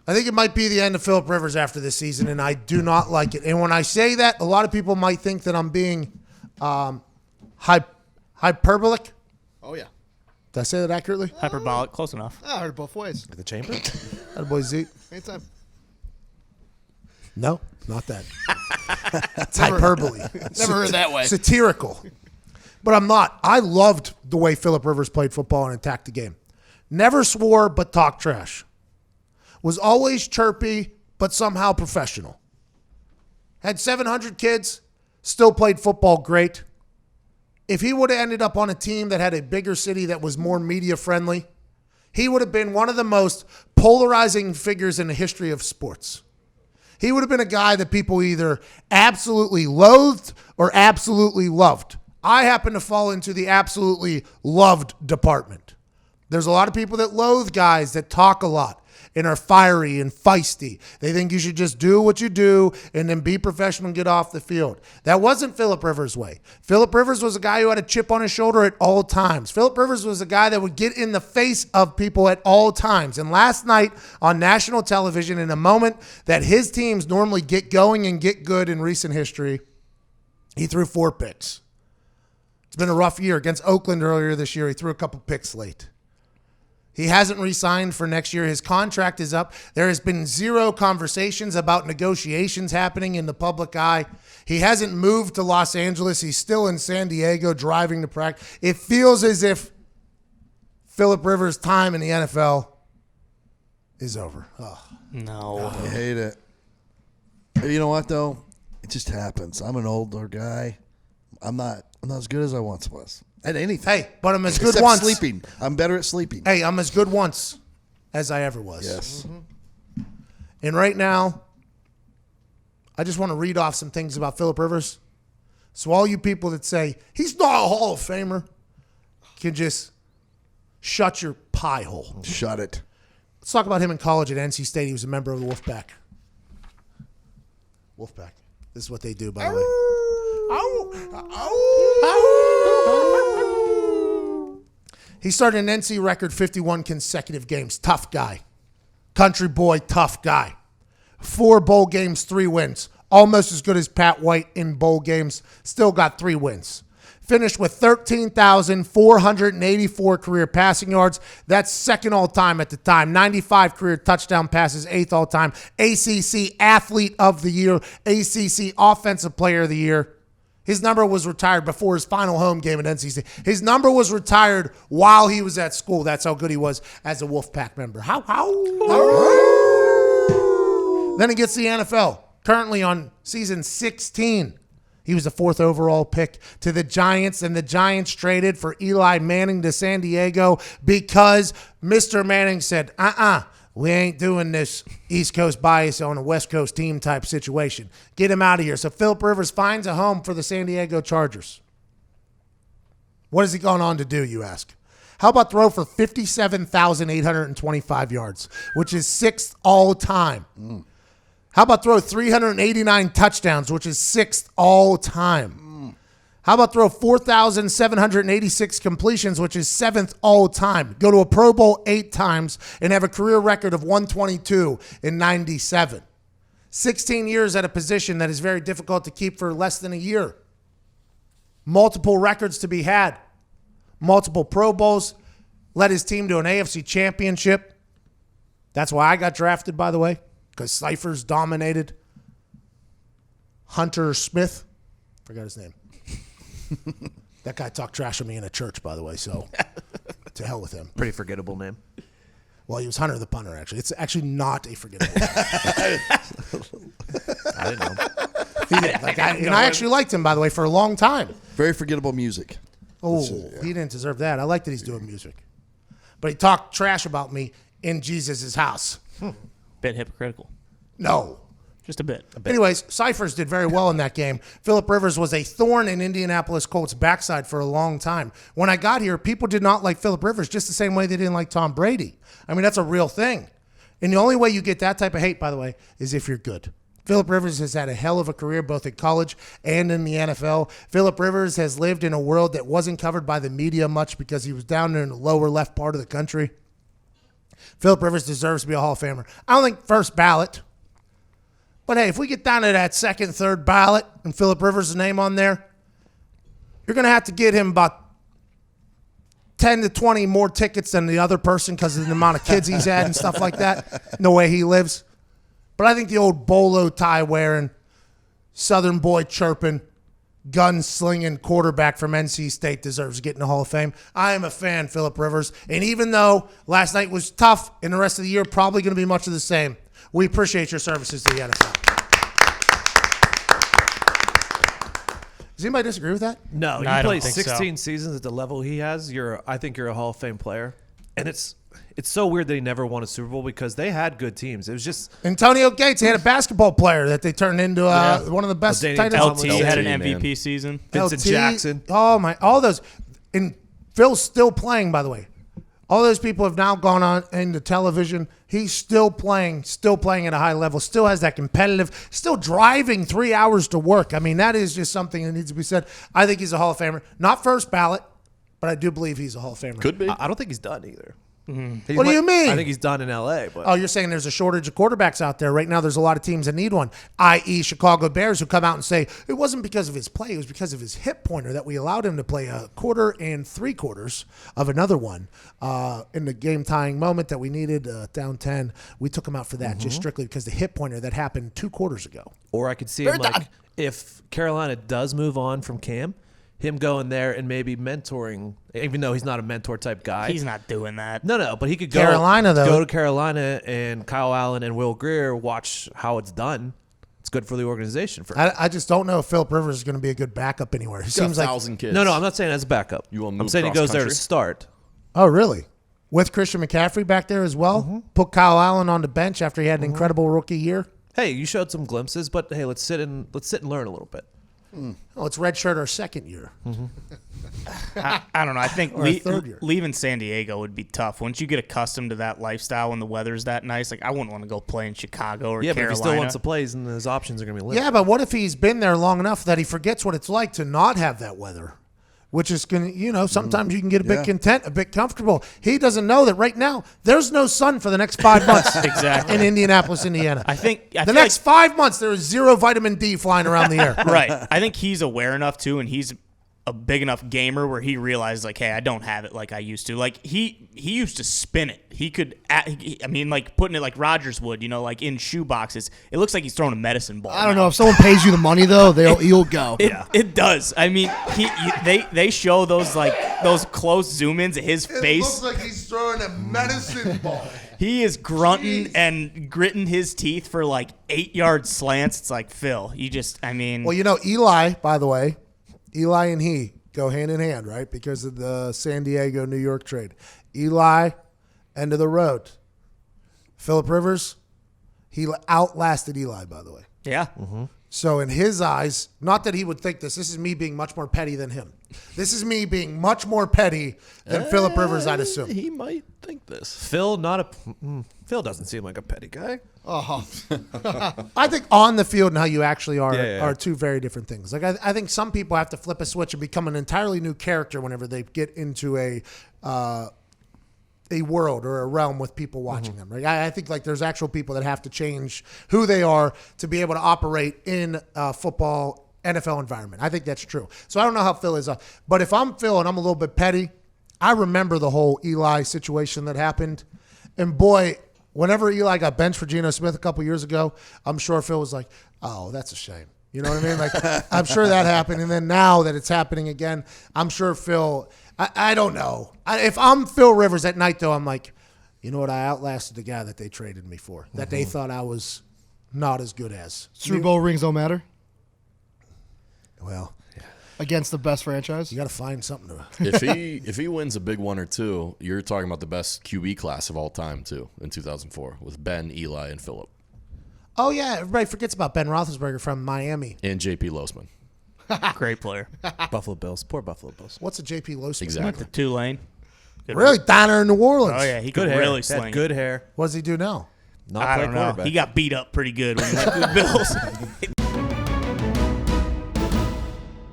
I think it might be the end of Phillip Rivers after this season, and I do not like it. And when I say that, a lot of people might think that I'm being hyperbolic. Oh, yeah. Did I say that accurately? Hyperbolic, close enough. I heard it both ways. At the chamber? That boy Zeke. Anytime. No, not that. It's hyperbole. Never heard that way. Satirical. But I'm not. I loved the way Phillip Rivers played football and attacked the game. Never swore, but talked trash. Was always chirpy, but somehow professional. Had 700 kids, still played football great. If he would have ended up on a team that had a bigger city that was more media friendly, he would have been one of the most polarizing figures in the history of sports. He would have been a guy that people either absolutely loathed or absolutely loved. I happen to fall into the absolutely loved department. There's a lot of people that loathe guys that talk a lot and are fiery and feisty. They think you should just do what you do and then be professional and get off the field. That wasn't Phillip Rivers' way. Phillip Rivers was a guy who had a chip on his shoulder at all times. Phillip Rivers was a guy that would get in the face of people at all times. And last night on national television, in a moment that his teams normally get going and get good in recent history, he threw 4 picks. It's been a rough year. Against Oakland earlier this year, he threw a couple picks late. He hasn't re-signed for next year. His contract is up. There has been 0 conversations about negotiations happening in the public eye. He hasn't moved to Los Angeles. He's still in San Diego driving to practice. It feels as if Phillip Rivers' time in the NFL is over. Oh. No. I hate it. You know what, though? It just happens. I'm an older guy. I'm not as good as I once was. At anything. Hey, but I'm as good Except once. sleeping. I'm better at sleeping. Hey, I'm as good once as I ever was. Yes. Mm-hmm. And right now, I just want to read off some things about Phillip Rivers. So all you people that say, he's not a Hall of Famer, can just shut your pie hole. Shut it. Let's talk about him in college at NC State. He was a member of the Wolfpack. Wolfpack. This is what they do, by the way. He started an NC record 51 consecutive games. Tough guy. Country boy, tough guy. 4 bowl games, 3 wins. Almost as good as Pat White in bowl games. Still got 3 wins. Finished with 13,484 career passing yards. That's second all-time at the time. 95 career touchdown passes, 8th all-time. ACC Athlete of the Year. ACC Offensive Player of the Year. His number was retired before his final home game at NC State. His number was retired while he was at school. That's how good he was as a Wolfpack member. How? Then he gets the NFL. Currently on season 16. He was the 4th overall pick to the Giants, and the Giants traded for Eli Manning to San Diego because Mr. Manning said, we ain't doing this East Coast bias on a West Coast team type situation. Get him out of here. So Phillip Rivers finds a home for the San Diego Chargers. What has he gone on to do, you ask? How about throw for 57,825 yards, which is 6th all time? How about throw 389 touchdowns, which is 6th all time? How about throw 4,786 completions, which is 7th all time? Go to a Pro Bowl 8 times and have a career record of 122 in 97. 16 years at a position that is very difficult to keep for less than a year. Multiple records to be had. Multiple Pro Bowls. Led his team to an AFC championship. That's why I got drafted, by the way, because Cyphers dominated. Hunter Smith. Forgot his name. That guy talked trash on me in a church, by the way, so to hell with him. Pretty forgettable name. Well, he was Hunter the punter, actually. It's actually not a forgettable name. I didn't know. I actually liked him, by the way, for a long time. Very forgettable music. Oh, he didn't deserve that. I like that he's doing music. But he talked trash about me in Jesus' house. Bit hypocritical. No. Just a bit. Anyways, Cyphers did very well in that game. Phillip Rivers was a thorn in Indianapolis Colts' backside for a long time. When I got here, people did not like Phillip Rivers just the same way they didn't like Tom Brady. I mean, that's a real thing. And the only way you get that type of hate, by the way, is if you're good. Phillip Rivers has had a hell of a career both in college and in the NFL. Phillip Rivers has lived in a world that wasn't covered by the media much because he was down in the lower left part of the country. Phillip Rivers deserves to be a Hall of Famer. I don't think first ballot. But, hey, if we get down to that second, third ballot and Phillip Rivers' name on there, you're going to have to get him about 10 to 20 more tickets than the other person because of the amount of kids he's had and stuff like that, and the way he lives. But I think the old bolo tie wearing, Southern boy chirping, gun slinging quarterback from NC State deserves to get in the Hall of Fame. I am a fan, Phillip Rivers. And even though last night was tough and the rest of the year probably going to be much of the same, we appreciate your services to the NFL. Does anybody disagree with that? No, you I don't play think 16 so. seasons at the level he has. I think you're a Hall of Fame player, and it's so weird that he never won a Super Bowl because they had good teams. It was just Antonio Gates, he had a basketball player that they turned into one of the best Danny tight ends. Tomlinson. LT had an man. MVP season. Vincent Jackson. Oh my! All those, and Phil's still playing. By the way, all those people have now gone on into television. He's still playing at a high level. Still has that competitive. Still driving 3 hours to work. I mean, that is just something that needs to be said. I think he's a Hall of Famer, not first ballot, but I do believe he's a Hall of Famer. Could be. I don't think he's done either. What do you mean? I think he's done in L.A. But Oh, you're saying there's a shortage of quarterbacks out there right now. There's a lot of teams that need one, i.e. Chicago Bears, who come out and say it wasn't because of his play. It was because of his hip pointer that we allowed him to play a quarter and 3/4 of another one in the game-tying moment that we needed down 10. We took him out for that just strictly because the hip pointer that happened 2 quarters ago. or I could see him like if Carolina does move on from Cam, him going there and maybe mentoring, even though he's not a mentor type guy. He's not doing that. No, but he could Carolina, though. go to Carolina and Kyle Allen and Will Greer watch how it's done. It's good for the organization. I just don't know if Phillip Rivers is going to be a good backup anywhere. He He's got seems like 1,000 kids. No, I'm not saying as a backup. You wanna I'm move saying he goes there to cross-country? start. oh, really? With Christian McCaffrey back there as well? Put Kyle Allen on the bench after he had an incredible rookie year? Hey, you showed some glimpses, but hey, let's sit and learn a little bit. Oh, it's redshirt our second year. I don't know. I think Or a third year. leaving San Diego would be tough. Once you get accustomed to that lifestyle and the weather's that nice, like I wouldn't want to go play in Chicago or Yeah, but if Carolina. he still wants to play, and his options are going to be limited. Yeah, but what if he's been there long enough that he forgets what it's like to not have that weather? Which is going to, sometimes you can get a bit content, a bit comfortable. He doesn't know that right now there's no sun for the next 5 months Exactly. in Indianapolis, Indiana. I feel the next 5 months there is 0 vitamin D flying around the air. right. I think he's aware enough too, and he's a big enough gamer where he realizes like, hey, I don't have it like I used to. Like he used to spin it. He could, like putting it like Rodgers would, like in shoe boxes. It looks like he's throwing a medicine ball. I don't know if someone pays you the money though, you'll go. It does. I mean, they show those close zoom ins of his face. like he's throwing a medicine ball. He is grunting and gritting his teeth for like 8-yard slants. It's like, Phil, Well, Eli, by the way, Eli and he go hand in hand, right? Because of the San Diego, New York trade. Eli, end of the road. Phillip Rivers, he outlasted Eli, by the way. yeah. So in his eyes, not that he would think this is me being much more petty than him. This is me being much more petty than Phillip Rivers, I'd assume. He might think this. Phil doesn't seem like a petty guy. I think on the field and how you actually are Yeah. are two very different things. Like I think some people have to flip a switch and become an entirely new character whenever they get into a world or a realm with people watching them. Right? I think like there's actual people that have to change who they are to be able to operate in a football NFL environment. I think that's true. So I don't know how Phil is, but if I'm Phil and I'm a little bit petty, I remember the whole Eli situation that happened, and boy. Whenever Eli got benched for Geno Smith a couple years ago, I'm sure Phil was like, oh, that's a shame. You know what I mean? Like, I'm sure that happened. And then now that it's happening again, I'm sure Phil, I don't know. If I'm Phil Rivers at night, though, I'm like, you know what? I outlasted the guy that they traded me for, that they thought I was not as good as. Super Bowl rings don't matter Well, against the best franchise. you got to find something to. If he wins a big one or two, you're talking about the best QB class of all time too in 2004 with Ben, Eli, and Phillip, Oh, yeah. Everybody forgets about Ben Roethlisberger from Miami. and J.P. Losman. Great player. Buffalo Bills. Poor Buffalo Bills. What's a JP Losman? Exactly. Tulane. Good Really? Down there in New Orleans. Oh, yeah. He Good could hair. really Had sling good it. hair. What does he do now? Not I play don't know. quarterback. He got beat up pretty good when he went to the Bills.